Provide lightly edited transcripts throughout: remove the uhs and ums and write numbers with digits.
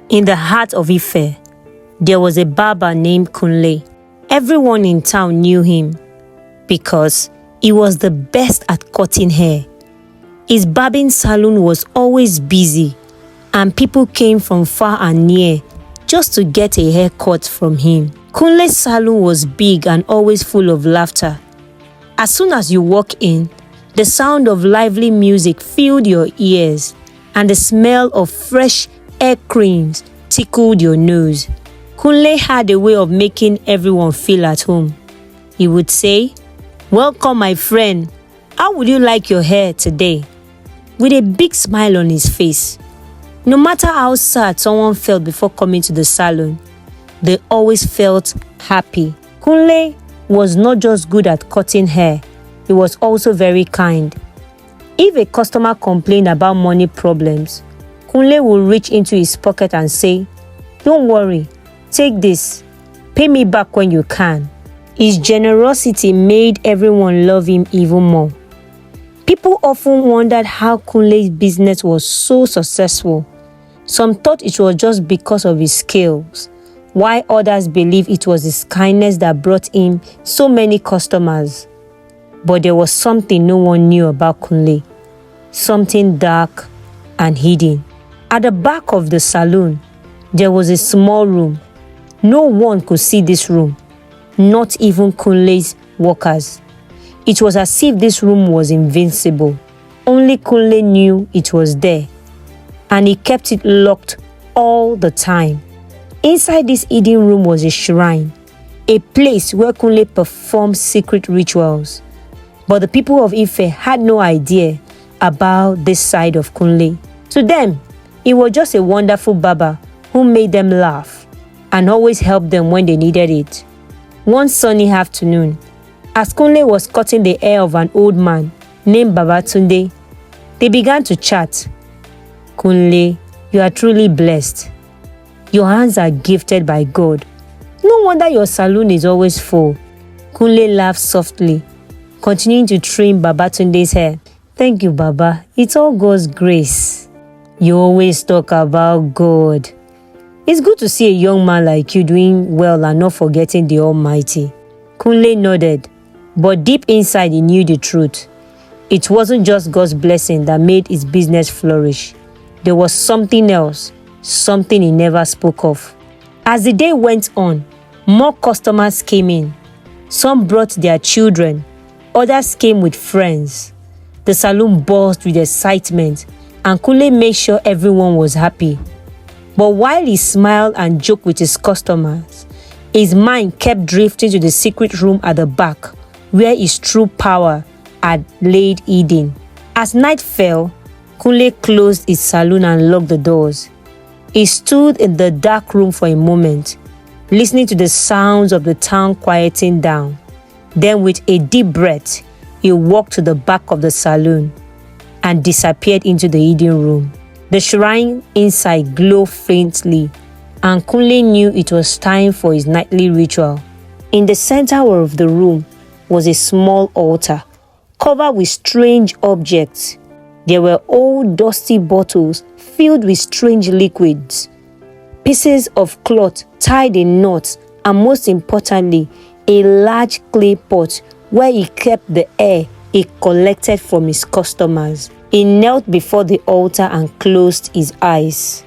In the heart of Ife, there was a barber named Kunle. Everyone in town knew him because he was the best at cutting hair. His barbing salon was always busy, and people came from far and near just to get a haircut from him. Kunle's salon was big and always full of laughter. As soon as you walk in, the sound of lively music filled your ears, and the smell of fresh hair creams tickled your nose. Kunle had a way of making everyone feel at home. He would say, "Welcome, my friend. How would you like your hair today?" With a big smile on his face. No matter how sad someone felt before coming to the salon, they always felt happy. Kunle was not just good at cutting hair, he was also very kind. If a customer complained about money problems, Kunle would reach into his pocket and say, "Don't worry, take this. Pay me back when you can." His generosity made everyone love him even more. People often wondered how Kunle's business was so successful. Some thought it was just because of his skills, while others believed it was his kindness that brought him so many customers. But there was something no one knew about Kunle, something dark and hidden. At the back of the salon, there was a small room. No one could see this room, not even Kunle's workers. It was as if this room was invincible. Only Kunle knew it was there, and he kept it locked all the time. Inside this hidden room was a shrine, a place where Kunle performed secret rituals. But the people of Ife had no idea about this side of Kunle. To them, he was just a wonderful barber who made them laugh and always helped them when they needed it. One sunny afternoon, as Kunle was cutting the hair of an old man named Babatunde, they began to chat. "Kunle, you are truly blessed. Your hands are gifted by God. No wonder your salon is always full." Kunle laughed softly, continuing to trim Babatunde's hair. "Thank you, Baba. It's all God's grace." "You always talk about God. It's good to see a young man like you doing well and not forgetting the Almighty." Kunle nodded, but deep inside he knew the truth. It wasn't just God's blessing that made his business flourish. There was something else, something he never spoke of. As the day went on, more customers came in. Some brought their children, others came with friends. The salon buzzed with excitement, and Kunle made sure everyone was happy. But while he smiled and joked with his customers, his mind kept drifting to the secret room at the back, where his true power had laid hidden. As night fell, Kunle closed his salon and locked the doors. He stood in the dark room for a moment, listening to the sounds of the town quieting down. Then with a deep breath, he walked to the back of the salon and disappeared into the hidden room. The shrine inside glowed faintly, and Kunle knew it was time for his nightly ritual. In the center of the room was a small altar, covered with strange objects. There were old dusty bottles filled with strange liquids, pieces of cloth tied in knots, and most importantly, a large clay pot where he kept the hair he collected from his customers. He knelt before the altar and closed his eyes.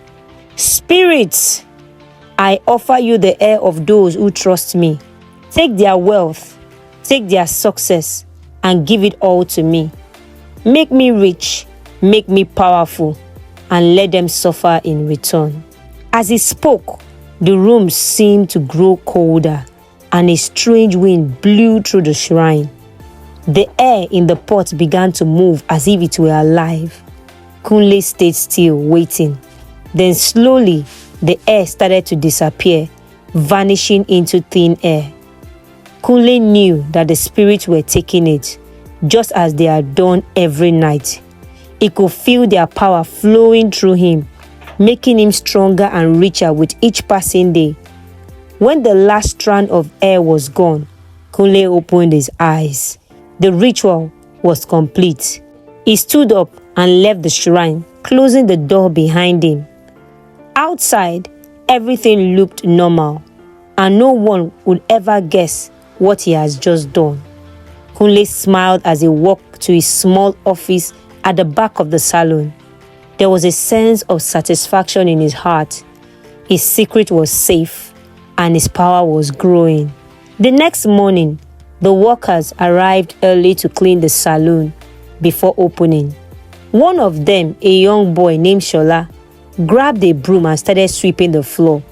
"Spirits, I offer you the hair of those who trust me. Take their wealth, take their success, and give it all to me. Make me rich, make me powerful, and let them suffer in return." As he spoke, the room seemed to grow colder, and a strange wind blew through the shrine. The air in the pot began to move as if it were alive. Kunle stayed still, waiting. Then slowly, the air started to disappear, vanishing into thin air. Kunle knew that the spirits were taking it, just as they had done every night. He could feel their power flowing through him, making him stronger and richer with each passing day. When the last strand of air was gone, Kunle opened his eyes. The ritual was complete. He stood up and left the shrine, closing the door behind him. Outside, Everything looked normal, and no one would ever guess what he has just done. Kunle smiled as he walked to his small office at the back of the salon. There was a sense of satisfaction in his heart. His secret was safe, and his power was growing. The next morning, the workers arrived early to clean the saloon before opening. One of them, a young boy named Shola, grabbed a broom and started sweeping the floor.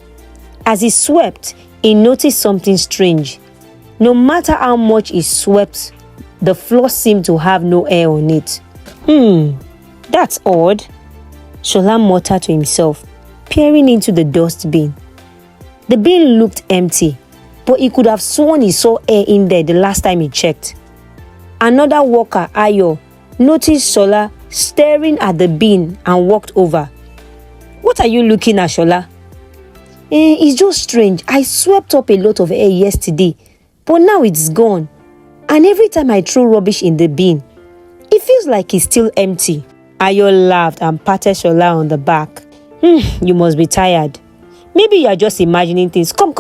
As he swept, he noticed something strange. No matter how much he swept, the floor seemed to have no air on it. That's odd, Shola muttered to himself, peering into the dustbin. The bin looked empty, but he could have sworn he saw air in there the last time he checked. Another worker, Ayo, noticed Shola staring at the bin and walked over. "What are you looking at, Shola?" It's just strange. I swept up a lot of air yesterday, but now it's gone. And every time I throw rubbish in the bin, it feels like it's still empty." Ayo laughed and patted Shola on the back. You must be tired. Maybe you are just imagining things. Come,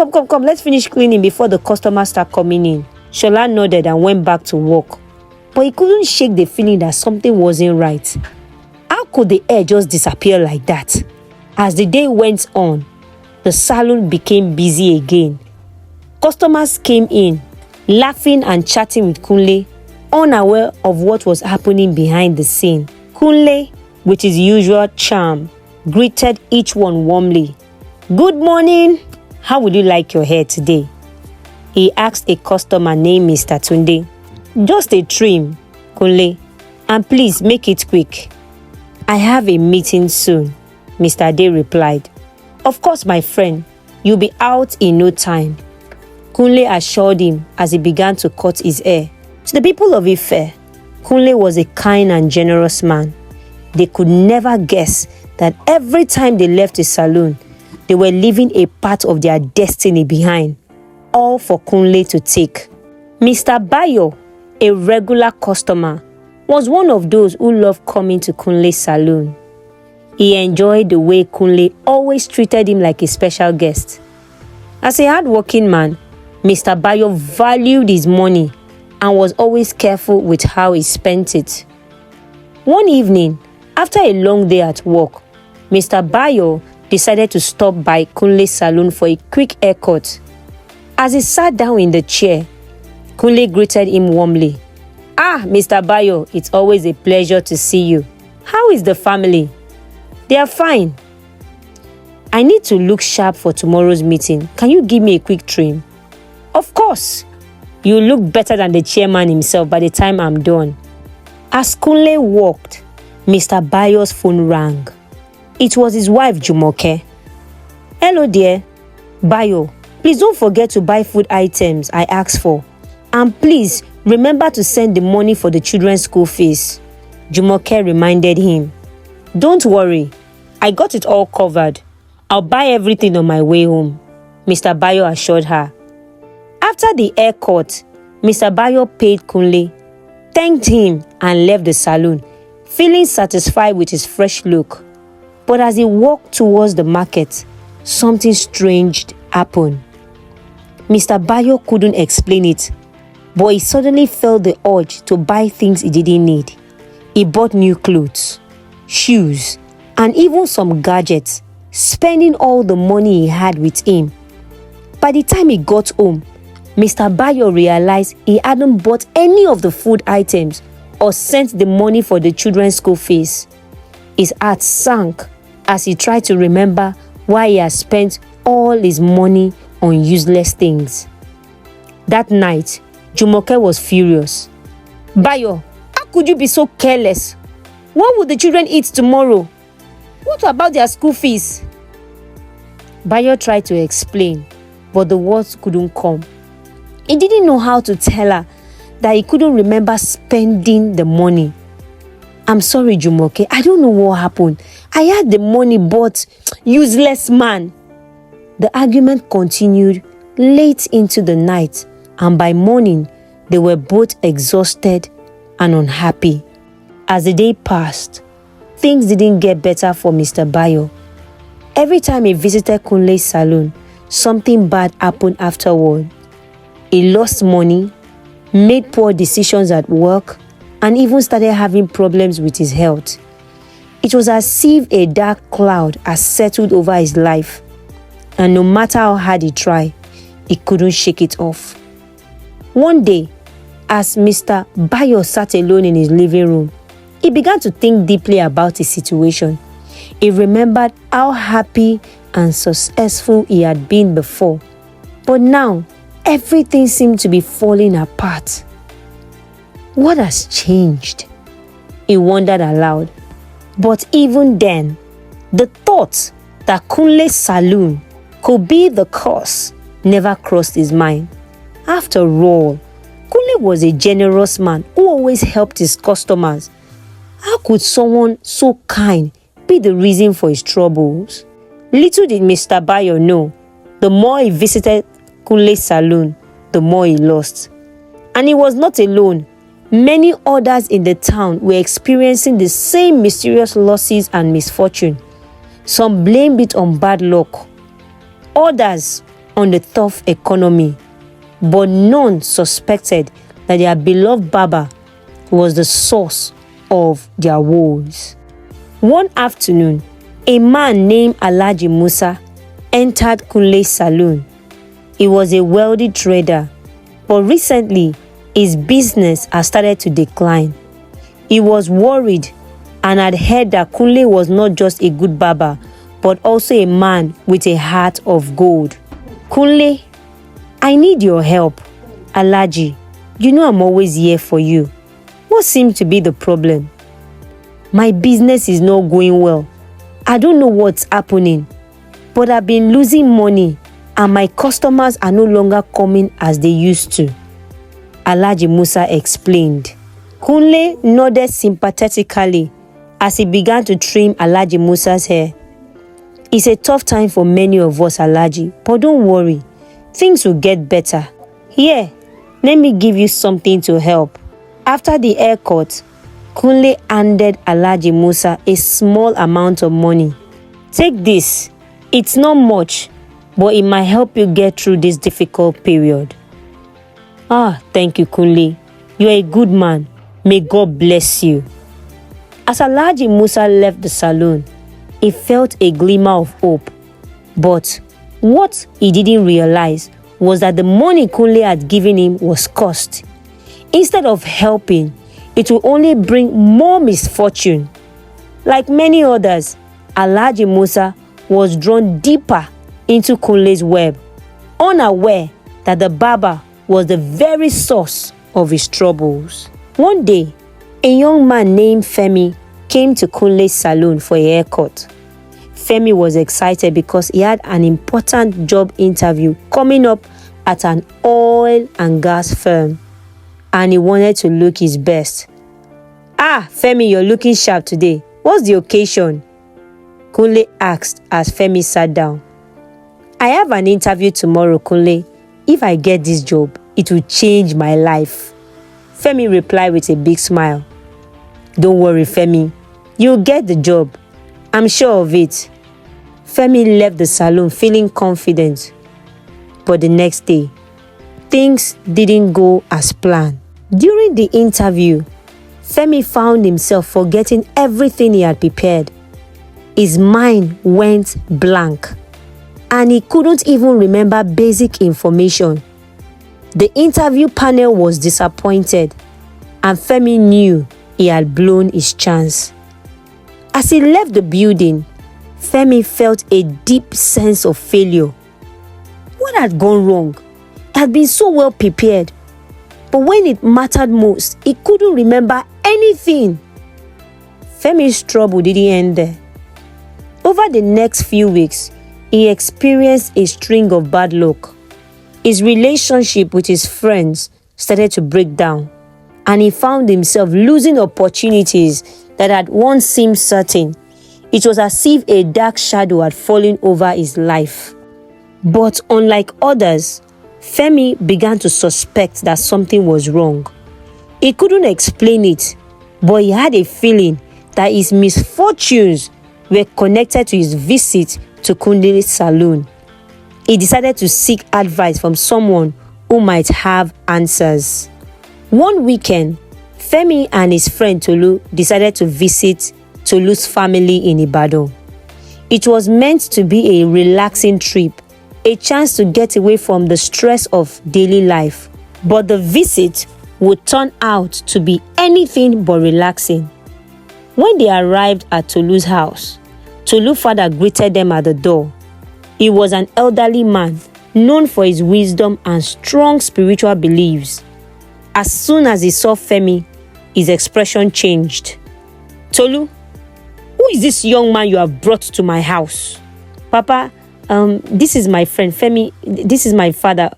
let's finish cleaning before the customers start coming in. Shola nodded and went back to work. But he couldn't shake the feeling that something wasn't right. How could the air just disappear like that? As the day went on, the salon became busy again. Customers came in, laughing and chatting with Kunle, unaware of what was happening behind the scene. Kunle, with his usual charm, greeted each one warmly. "Good morning. How would you like your hair today?" he asked a customer named Mr. Tunde. "Just a trim, Kunle, and please make it quick." "I have a meeting soon," Mr. Ade replied. "Of course, my friend, you'll be out in no time," Kunle assured him as he began to cut his hair. To the people of Ife, Kunle was a kind and generous man. They could never guess that every time they left the saloon, they were leaving a part of their destiny behind, all for Kunle to take. Mr. Bayo, a regular customer, was one of those who loved coming to Kunle's saloon. He enjoyed the way Kunle always treated him like a special guest. As a hard-working man, Mr. Bayo valued his money and was always careful with how he spent it. One evening, after a long day at work, Mr. Bayo decided to stop by Kunle's salon for a quick haircut. As he sat down in the chair, Kunle greeted him warmly. Mr. Bayo, it's always a pleasure to see you. How is the family?" "They are fine." "I need to look sharp for tomorrow's meeting. Can you give me a quick trim?" "Of course. You look better than the chairman himself by the time I'm done." As Kunle walked, Mr. Bayo's phone rang. It was his wife, Jumoke. "Hello, dear. Bayo, please don't forget to buy food items I asked for. And please, remember to send the money for the children's school fees," Jumoke reminded him. "Don't worry. I got it all covered. I'll buy everything on my way home," Mr. Bayo assured her. After the haircut, Mr. Bayo paid Kunle, thanked him, and left the salon, feeling satisfied with his fresh look. But as he walked towards the market, something strange happened. Mr. Bayo couldn't explain it, but he suddenly felt the urge to buy things he didn't need. He bought new clothes, shoes, and even some gadgets, spending all the money he had with him. By the time he got home, Mr. Bayo realized he hadn't bought any of the food items or sent the money for the children's school fees. His heart sank as he tried to remember why he had spent all his money on useless things. That night, Jumoke was furious. "Bayo, how could you be so careless? What will the children eat tomorrow? What about their school fees?" Bayo tried to explain, but the words couldn't come. He didn't know how to tell her that he couldn't remember spending the money. "I'm sorry, Jumoke. I don't know what happened. I had the money, but useless man." The argument continued late into the night, and by morning, they were both exhausted and unhappy. As the day passed, things didn't get better for Mr. Bayo. Every time he visited Kunle's salon, something bad happened afterward. He lost money, made poor decisions at work, and even started having problems with his health. It was as if a dark cloud had settled over his life, and no matter how hard he tried, he couldn't shake it off. One day, as Mr. Bayo sat alone in his living room, he began to think deeply about his situation. He remembered how happy and successful he had been before, but now everything seemed to be falling apart. What has changed? He wondered aloud. But even then, the thought that Kunle's salon could be the cause never crossed his mind. After all, Kunle was a generous man who always helped his customers. How could someone so kind be the reason for his troubles? Little did Mr. Bayo know, the more he visited Kunle's salon, the more he lost. And he was not alone. Many others in the town were experiencing the same mysterious losses and misfortune. Some blamed it on bad luck, others on the tough economy, but none suspected that their beloved barber was the source of their woes. One afternoon, a man named Alhaji Musa entered Kunle's salon. He was a wealthy trader, but recently his business had started to decline. He was worried and had heard that Kunle was not just a good barber, but also a man with a heart of gold. Kunle, I need your help. Alhaji, you know I'm always here for you. What seems to be the problem? My business is not going well. I don't know what's happening, but I've been losing money and my customers are no longer coming as they used to. Alhaji Musa explained. Kunle nodded sympathetically as he began to trim Alhaji Musa's hair. It's a tough time for many of us, Alhaji, but don't worry. Things will get better. Here, let me give you something to help. After the haircut, Kunle handed Alhaji Musa a small amount of money. Take this. It's not much, but it might help you get through this difficult period. Thank you, Kunle. You're a good man. May God bless you. As Alhaji Musa left the salon, he felt a glimmer of hope. But what he didn't realize was that the money Kunle had given him was cost. Instead of helping, it will only bring more misfortune. Like many others, Alhaji Musa was drawn deeper into Kunle's web, unaware that the barber was the very source of his troubles. One day, a young man named Femi came to Kunle's salon for a haircut. Femi was excited because he had an important job interview coming up at an oil and gas firm, and he wanted to look his best. Femi, you're looking sharp today. What's the occasion? Kunle asked as Femi sat down. I have an interview tomorrow, Kunle. If I get this job, it will change my life. Femi replied with a big smile. Don't worry, Femi. You'll get the job. I'm sure of it. Femi left the salon feeling confident. But the next day, things didn't go as planned. During the interview, Femi found himself forgetting everything he had prepared. His mind went blank, and he couldn't even remember basic information. The interview panel was disappointed, and Femi knew he had blown his chance. As he left the building, Femi felt a deep sense of failure. What had gone wrong? He had been so well prepared, but when it mattered most, he couldn't remember anything. Femi's trouble didn't end there. Over the next few weeks, he experienced a string of bad luck. His relationship with his friends started to break down, and he found himself losing opportunities that had once seemed certain. It was as if a dark shadow had fallen over his life. But unlike others, Femi began to suspect that something was wrong. He couldn't explain it, but he had a feeling that his misfortunes were connected to his visit to Kunle's salon. He decided to seek advice from someone who might have answers. One weekend, Femi and his friend Tolu decided to visit Tolu's family in Ibadan. It was meant to be a relaxing trip, a chance to get away from the stress of daily life. But the visit would turn out to be anything but relaxing. When they arrived at Tolu's house, Tolu's father greeted them at the door. He was an elderly man, known for his wisdom and strong spiritual beliefs. As soon as he saw Femi, his expression changed. "Tolu, who is this young man you have brought to my house?" "Papa, this is my friend Femi. This is my father.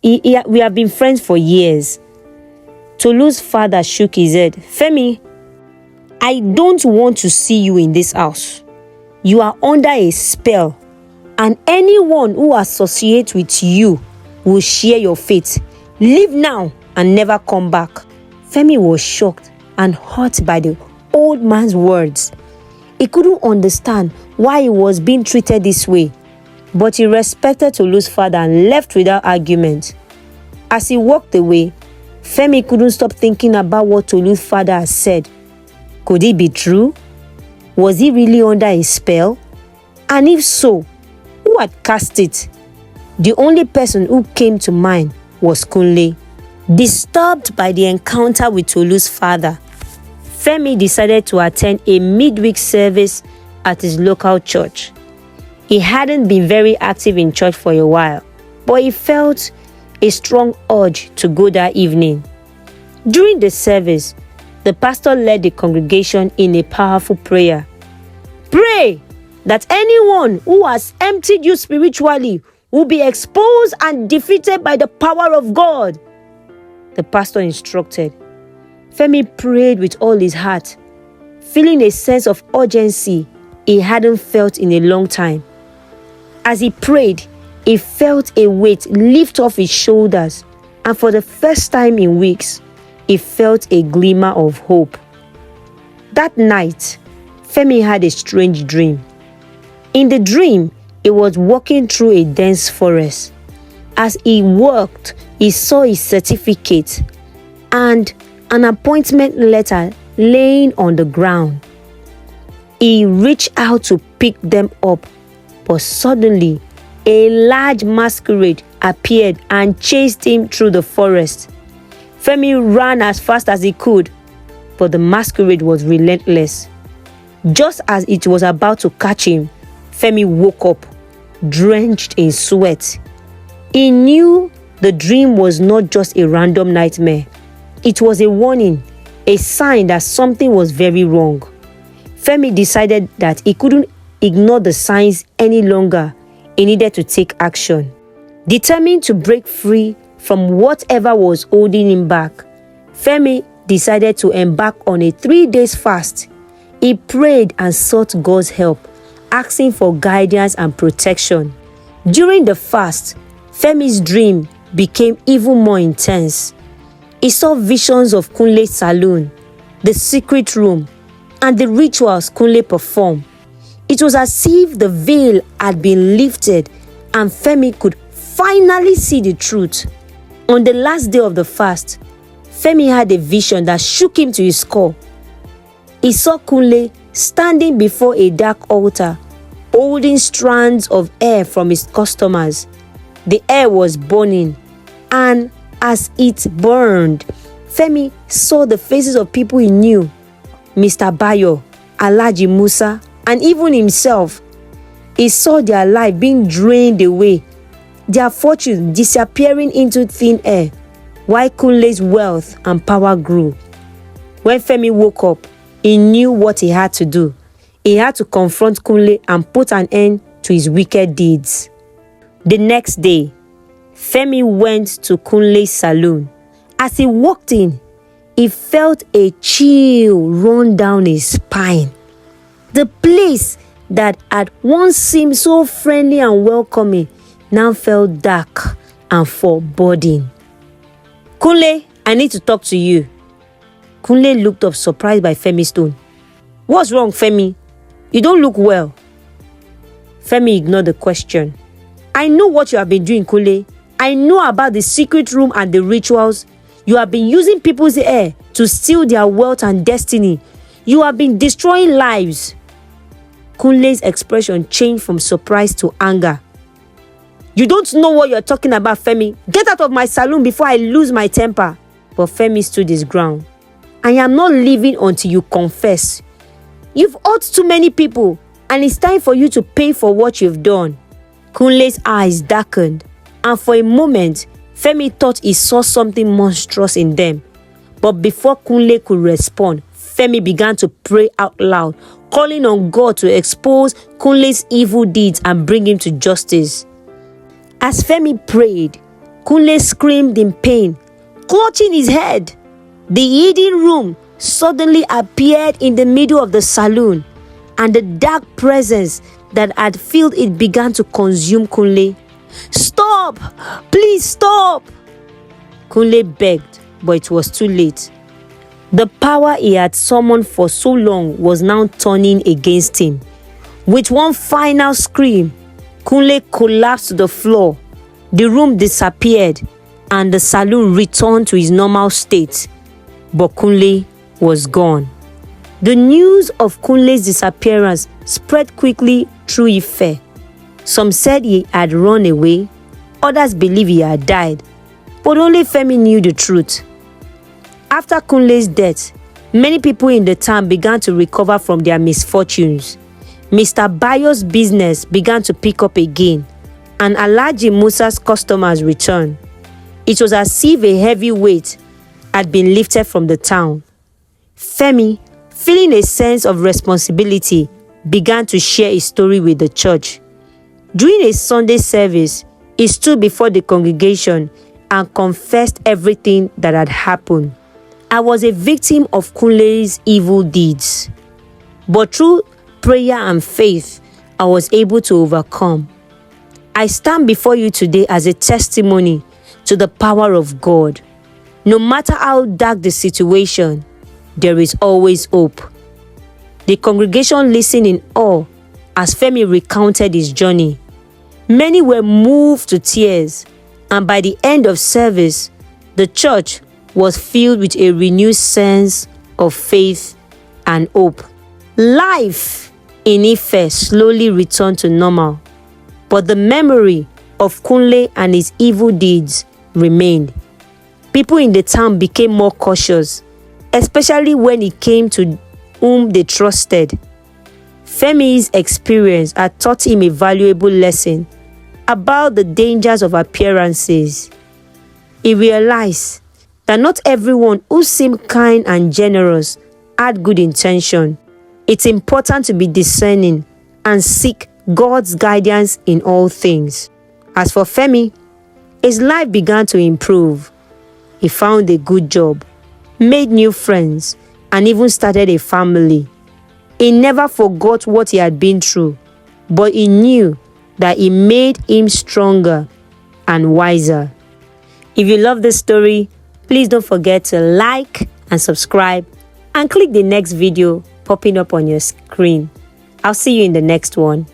We have been friends for years." Tolu's father shook his head. "Femi, I don't want to see you in this house. You are under a spell, and anyone who associates with you will share your fate. Leave now and never come back." Femi was shocked and hurt by the old man's words. He couldn't understand why he was being treated this way, but he respected Tolu's father and left without argument. As he walked away, Femi couldn't stop thinking about what Tolu's father had said. Could it be true? Was he really under a spell? And if so, who had cast it? The only person who came to mind was Kunle. Disturbed by the encounter with Tolu's father, Femi decided to attend a midweek service at his local church. He hadn't been very active in church for a while, but he felt a strong urge to go that evening. During the service, the pastor led the congregation in a powerful prayer. "Pray that anyone who has emptied you spiritually will be exposed and defeated by the power of God," the pastor instructed. Femi prayed with all his heart, feeling a sense of urgency he hadn't felt in a long time. As he prayed, he felt a weight lift off his shoulders, and for the first time in weeks, he felt a glimmer of hope. That night, Femi had a strange dream. In the dream, he was walking through a dense forest. As he walked, he saw his certificate and an appointment letter laying on the ground. He reached out to pick them up, but suddenly a large masquerade appeared and chased him through the forest. Femi ran as fast as he could, but the masquerade was relentless. Just as it was about to catch him, Femi woke up, drenched in sweat. He knew the dream was not just a random nightmare. It was a warning, a sign that something was very wrong. Femi decided that he couldn't ignore the signs any longer. He needed to take action. Determined to break free from whatever was holding him back, Femi decided to embark on a 3-day fast. He prayed and sought God's help, asking for guidance and protection. During the fast, Femi's dream became even more intense. He saw visions of Kunle's salon, the secret room, and the rituals Kunle performed. It was as if the veil had been lifted and Femi could finally see the truth. On the last day of the fast, Femi had a vision that shook him to his core. He saw Kunle standing before a dark altar, holding strands of hair from his customers. The hair was burning, and as it burned, Femi saw the faces of people he knew, Mr. Bayo, Alhaji Musa, and even himself. He saw their life being drained away, their fortune disappearing into thin air, while Kunle's wealth and power grew. When Femi woke up, he knew what he had to do. He had to confront Kunle and put an end to his wicked deeds. The next day, Femi went to Kunle's salon. As he walked in, he felt a chill run down his spine. The place that had once seemed so friendly and welcoming now felt dark and foreboding. "Kunle, I need to talk to you." Kunle looked up, surprised by Femi's tone. "What's wrong, Femi? You don't look well." Femi ignored the question. I know what you have been doing, Kunle. I know about the secret room and the rituals. You have been using people's hair to steal their wealth and destiny. You have been destroying lives. Kunle's expression changed from surprise to anger. You don't know what you're talking about, Femi. Get out of my salon before I lose my temper. But Femi stood his ground. I am not leaving until you confess. You've hurt too many people, and it's time for you to pay for what you've done. Kunle's eyes darkened, and for a moment, Femi thought he saw something monstrous in them. But before Kunle could respond, Femi began to pray out loud, calling on God to expose Kunle's evil deeds and bring him to justice. As Femi prayed, Kunle screamed in pain, clutching his head. The hidden room suddenly appeared in the middle of the saloon, and the dark presence that had filled it began to consume Kunle. Stop! Please stop! Kunle begged, but it was too late. The power he had summoned for so long was now turning against him. With one final scream, Kunle collapsed to the floor. The room disappeared, and the saloon returned to its normal state. But Kunle was gone. The news of Kunle's disappearance spread quickly through Ife. Some said he had run away, others believed he had died, but only Femi knew the truth. After Kunle's death, many people in the town began to recover from their misfortunes. Mr. Bayo's business began to pick up again, and Alhaji Musa's customers returned. It was as if a heavy weight had been lifted from the town. Femi, feeling a sense of responsibility, began to share his story with the church. During a Sunday service, he stood before the congregation and confessed everything that had happened. I was a victim of Kunle's evil deeds, but through prayer and faith, I was able to overcome. I stand before you today as a testimony to the power of God. No matter how dark the situation, there is always hope. The congregation listened in awe as Femi recounted his journey. Many were moved to tears, and by the end of service, the church was filled with a renewed sense of faith and hope. Life in Ife slowly returned to normal, but the memory of Kunle and his evil deeds remained. People in the town became more cautious, especially when it came to whom they trusted. Femi's experience had taught him a valuable lesson about the dangers of appearances. He realized that not everyone who seemed kind and generous had good intention. It's important to be discerning and seek God's guidance in all things. As for Femi, his life began to improve. He found a good job, made new friends, and even started a family. He never forgot what he had been through, but he knew that it made him stronger and wiser. If you love this story, please don't forget to like and subscribe and click the next video popping up on your screen. I'll see you in the next one.